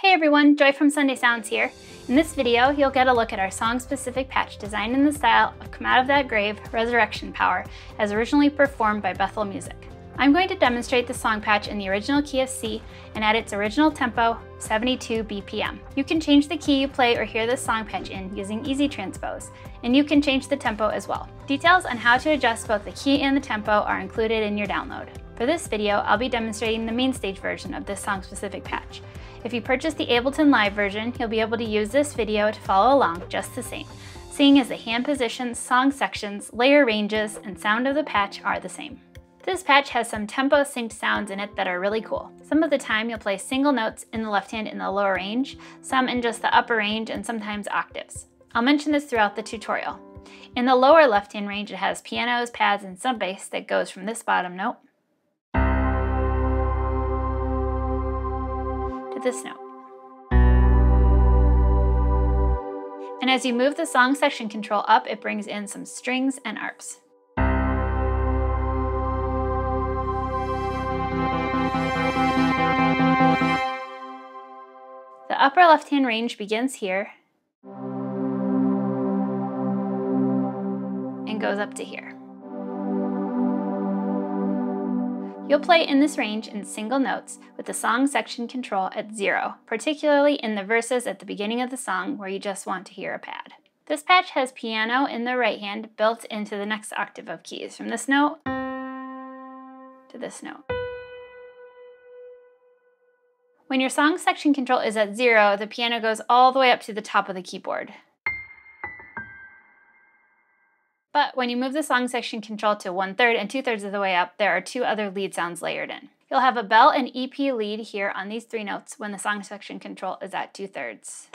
Hey everyone, Joy from Sunday Sounds here. In this video, you'll get a look at our song-specific patch designed in the style of Come Out of That Grave, Resurrection Power, as originally performed by Bethel Music. I'm going to demonstrate the song patch in the original key of C and at its original tempo, 72 BPM. You can change the key you play or hear this song patch in using Easy Transpose, and you can change the tempo as well. Details on how to adjust both the key and the tempo are included in your download. For this video, I'll be demonstrating the MainStage version of this song-specific patch. If you purchase the Ableton Live version, you'll be able to use this video to follow along just the same, seeing as the hand positions, song sections, layer ranges, and sound of the patch are the same. This patch has some tempo synced sounds in it that are really cool. Some of the time you'll play single notes in the left hand in the lower range, some in just the upper range, and sometimes octaves. I'll mention this throughout the tutorial. In the lower left hand range, it has pianos, pads, and sub bass that goes from this bottom note to this note. And as you move the song section control up, it brings in some strings and arps. The upper left-hand range begins here and goes up to here. You'll play in this range in single notes with the song section control at 0, particularly in the verses at the beginning of the song where you just want to hear a pad. This patch has piano in the right hand built into the next octave of keys, from this note to this note. When your song section control is at 0, the piano goes all the way up to the top of the keyboard. But when you move the song section control to 1/3 and 2/3 of the way up, there are two other lead sounds layered in. You'll have a bell and EP lead here on these three notes when the song section control is at 2/3.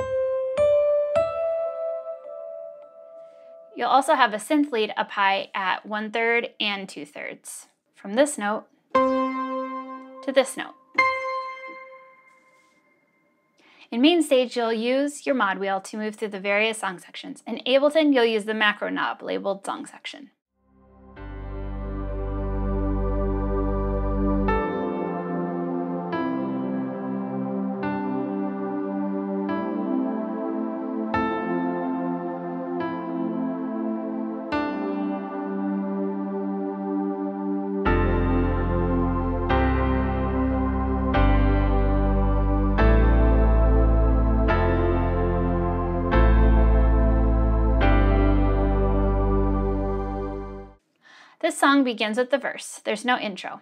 You'll also have a synth lead up high at 1/3 and 2/3. From this note to this note. In MainStage, you'll use your mod wheel to move through the various song sections. In Ableton, you'll use the macro knob labeled Song Section. This song begins with the verse. There's no intro.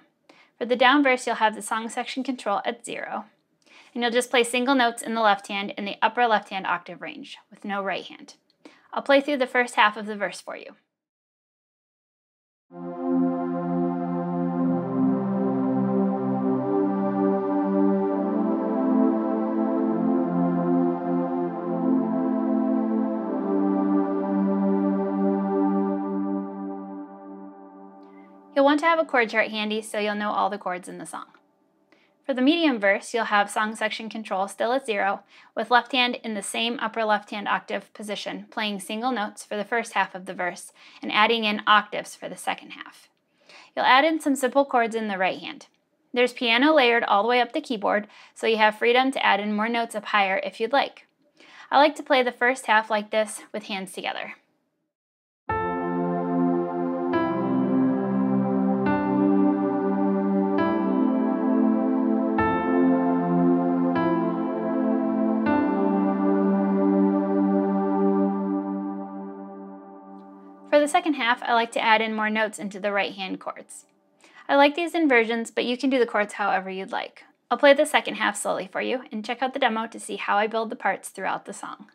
For the down verse, you'll have the song section control at 0, and you'll just play single notes in the left hand in the upper left hand octave range with no right hand. I'll play through the first half of the verse for you. You'll want to have a chord chart handy so you'll know all the chords in the song. For the medium verse, you'll have song section control still at 0, with left hand in the same upper left hand octave position, playing single notes for the first half of the verse and adding in octaves for the second half. You'll add in some simple chords in the right hand. There's piano layered all the way up the keyboard, so you have freedom to add in more notes up higher if you'd like. I like to play the first half like this with hands together. For the second half, I like to add in more notes into the right hand chords. I like these inversions, but you can do the chords however you'd like. I'll play the second half slowly for you and check out the demo to see how I build the parts throughout the song.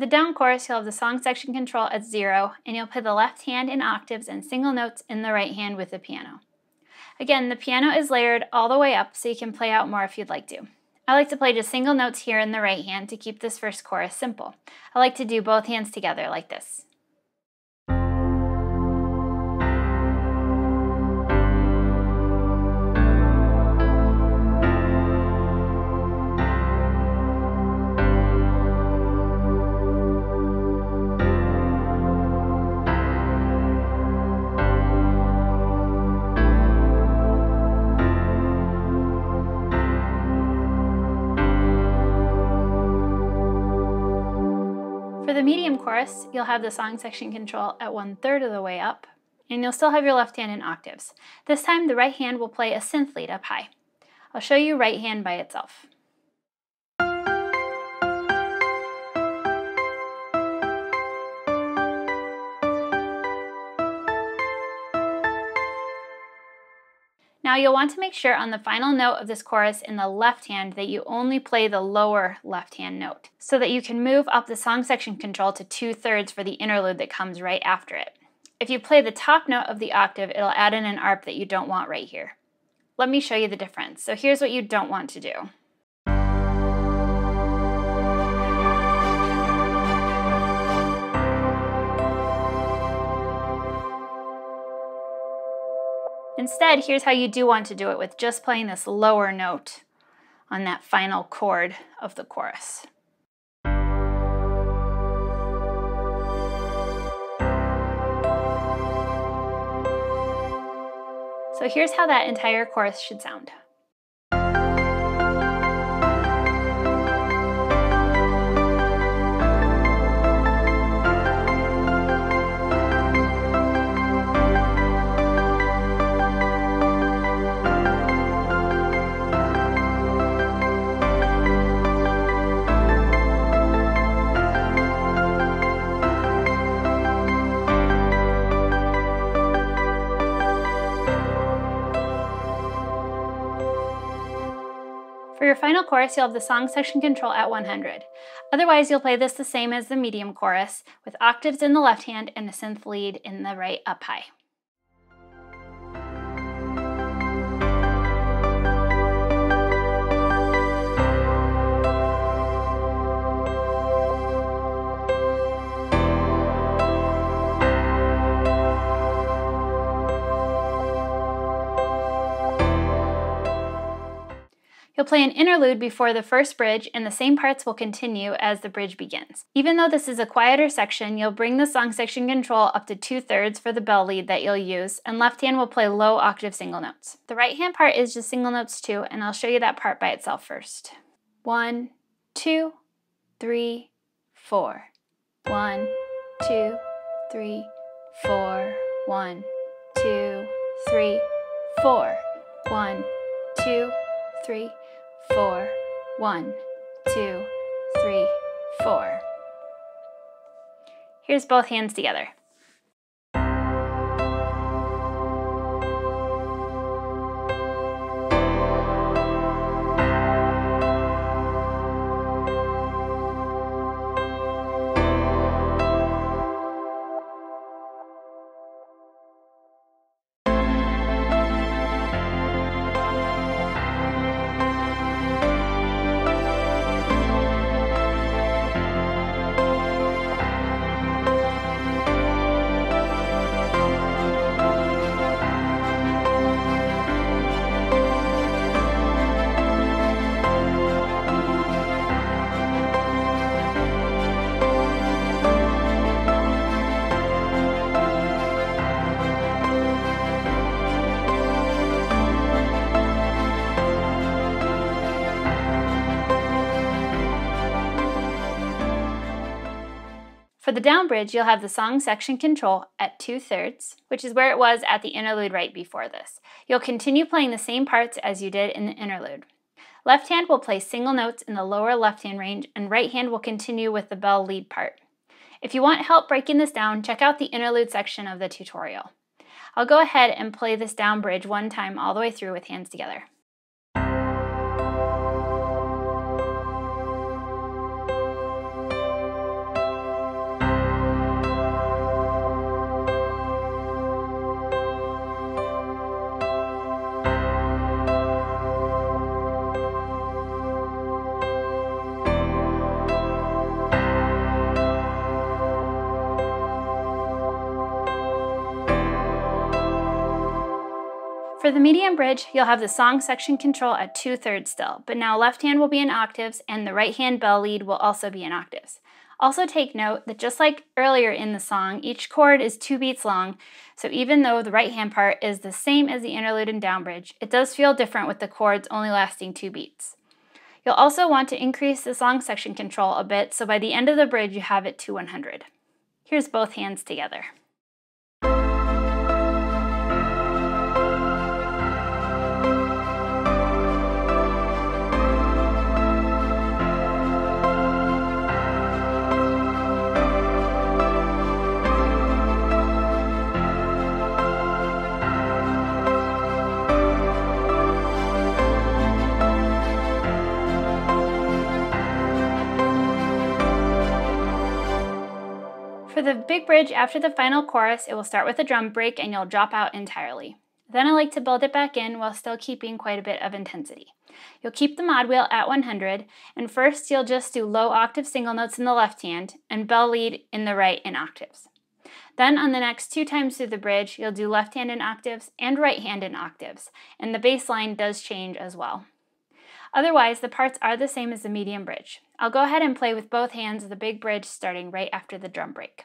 the down chorus, you'll have the song section control at 0, and you'll play the left hand in octaves and single notes in the right hand with the piano. Again, the piano is layered all the way up, so you can play out more if you'd like to. I like to play just single notes here in the right hand to keep this first chorus simple. I like to do both hands together like this. For the medium chorus, you'll have the song section control at 1/3 of the way up, and you'll still have your left hand in octaves. This time, the right hand will play a synth lead up high. I'll show you right hand by itself. Now you'll want to make sure on the final note of this chorus in the left hand that you only play the lower left hand note, so that you can move up the song section control to 2/3 for the interlude that comes right after it. If you play the top note of the octave, it'll add in an arp that you don't want right here. Let me show you the difference. So here's what you don't want to do. Instead, here's how you do want to do it with just playing this lower note on that final chord of the chorus. So here's how that entire chorus should sound. For your final chorus, you'll have the song section control at 100. Otherwise, you'll play this the same as the medium chorus, with octaves in the left hand and a synth lead in the right up high. You'll play an interlude before the first bridge, and the same parts will continue as the bridge begins. Even though this is a quieter section, you'll bring the song section control up to 2/3 for the bell lead that you'll use, and left hand will play low octave single notes. The right hand part is just single notes too, and I'll show you that part by itself first. 1, 2, 3, 4. 1, 2, 3, 4. 1, 2, 3, 4. 1, 2, 3, 4. 1, 2, 3, 4. Here's both hands together. For the down bridge, you'll have the song section control at 2/3, which is where it was at the interlude right before this. You'll continue playing the same parts as you did in the interlude. Left hand will play single notes in the lower left hand range, and right hand will continue with the bell lead part. If you want help breaking this down, check out the interlude section of the tutorial. I'll go ahead and play this down bridge one time all the way through with hands together. For the medium bridge, you'll have the song section control at 2/3 still, but now left hand will be in octaves and the right hand bell lead will also be in octaves. Also take note that just like earlier in the song, each chord is 2 beats long, so even though the right hand part is the same as the interlude and down bridge, it does feel different with the chords only lasting 2 beats. You'll also want to increase the song section control a bit, so by the end of the bridge you have it to 100. Here's both hands together. For the big bridge after the final chorus, it will start with a drum break and you'll drop out entirely. Then I like to build it back in while still keeping quite a bit of intensity. You'll keep the mod wheel at 100, and first you'll just do low octave single notes in the left hand and bell lead in the right in octaves. Then on the next 2 times through the bridge, you'll do left hand in octaves and right hand in octaves, and the bass line does change as well. Otherwise, the parts are the same as the medium bridge. I'll go ahead and play with both hands of the big bridge starting right after the drum break.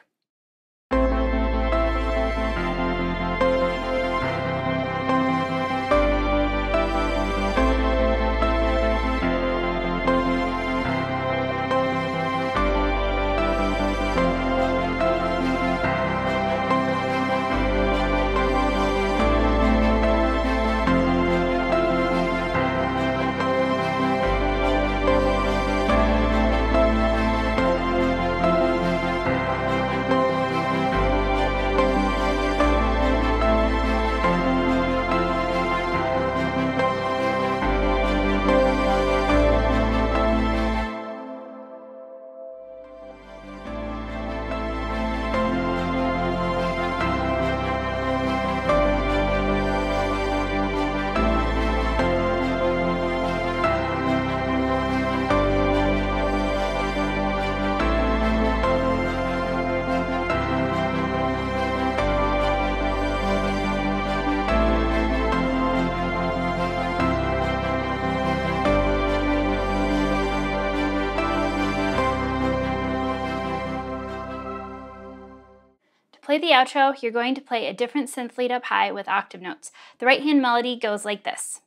To play the outro, you're going to play a different synth lead up high with octave notes. The right hand melody goes like this.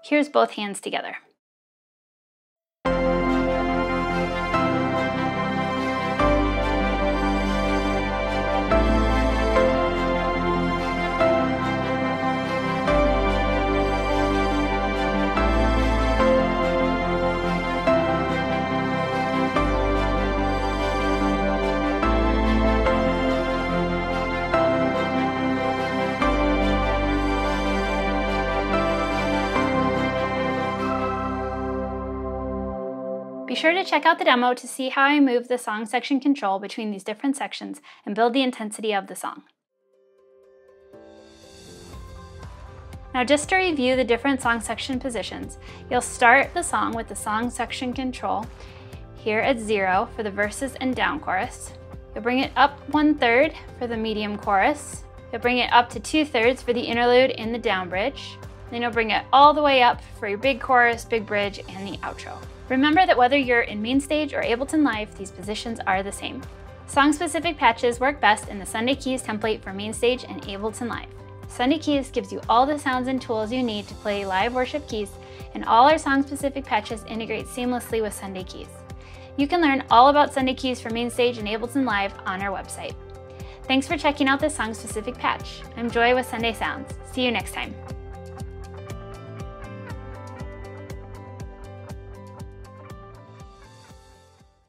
Here's both hands together. Be sure to check out the demo to see how I move the song section control between these different sections and build the intensity of the song. Now just to review the different song section positions, you'll start the song with the song section control here at 0 for the verses and down chorus. You'll bring it up 1/3 for the medium chorus. You'll bring it up to 2/3 for the interlude and the down bridge. Then you'll bring it all the way up for your big chorus, big bridge, and the outro. Remember that whether you're in MainStage or Ableton Live, these positions are the same. Song-specific patches work best in the Sunday Keys template for MainStage and Ableton Live. Sunday Keys gives you all the sounds and tools you need to play live worship keys, and all our song-specific patches integrate seamlessly with Sunday Keys. You can learn all about Sunday Keys for MainStage and Ableton Live on our website. Thanks for checking out this song-specific patch. I'm Joy with Sunday Sounds. See you next time.